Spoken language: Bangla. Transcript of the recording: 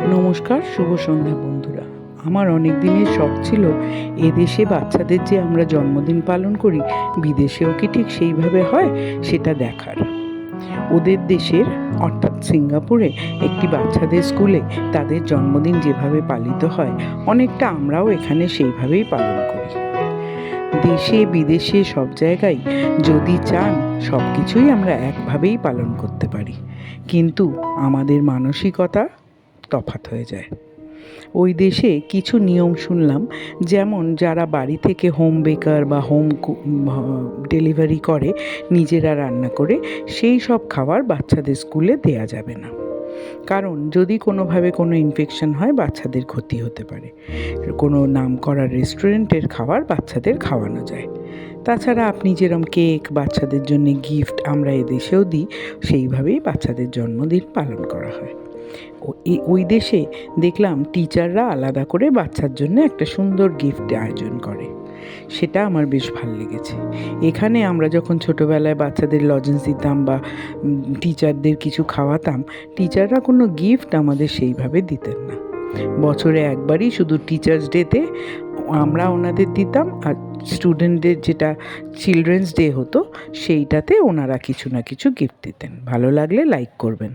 নমস্কার, শুভ সন্ধ্যা বন্ধুরা। আমার অনেক দিনের শখ ছিল এদেশে বাচ্চাদের যে আমরা জন্মদিন পালন করি, বিদেশেও কি ঠিক সেইভাবে হয় সেটা দেখার। ওদের দেশের অর্থাৎ সিঙ্গাপুরে একটি বাচ্চাদের স্কুলে তাদের জন্মদিন যেভাবে পালিত হয়, অনেকটা আমরাও এখানে সেইভাবেই পালন করি। দেশে বিদেশে সব জায়গায় যদি চান সব কিছুই আমরা একভাবেই পালন করতে পারি, কিন্তু আমাদের মানসিকতা তফাৎ হয়ে যায়। ওই দেশে কিছু নিয়ম শুনলাম, যেমন যারা বাড়ি থেকে হোম বেকার বা ডেলিভারি করে, নিজেরা রান্না করে, সেই সব খাবার বাচ্চাদের স্কুলে দেয়া যাবে না। কারণ যদি কোনোভাবে কোনো ইনফেকশন হয় বাচ্চাদের ক্ষতি হতে পারে। কোনো নামকরা রেস্টুরেন্টের খাবার বাচ্চাদের খাওয়ানো যায়। তাছাড়া আপনি যেরকম কেক, বাচ্চাদের জন্য গিফট আমরা এদেশেও দিই, সেইভাবেই বাচ্চাদের জন্মদিন পালন করা হয়। ওই দেশে দেখলাম টিচাররা আলাদা করে বাচ্চার জন্য একটা সুন্দর গিফট আয়োজন করে, সেটা আমার বেশ ভালো লেগেছে। এখানে আমরা যখন ছোটোবেলায় বাচ্চাদের লজেন্স দিতাম বা টিচারদের কিছু খাওয়াতাম, টিচাররা কোনো গিফট আমাদের সেইভাবে দিতেন না। বছরে একবারই শুধু টিচার্স ডেতে আমরা ওনাদের দিতাম, আর স্টুডেন্টদের যেটা চিলড্রেন্স ডে হতো সেইটাতে ওনারা কিছু না কিছু গিফট দিতেন। ভালো লাগলে লাইক করবেন।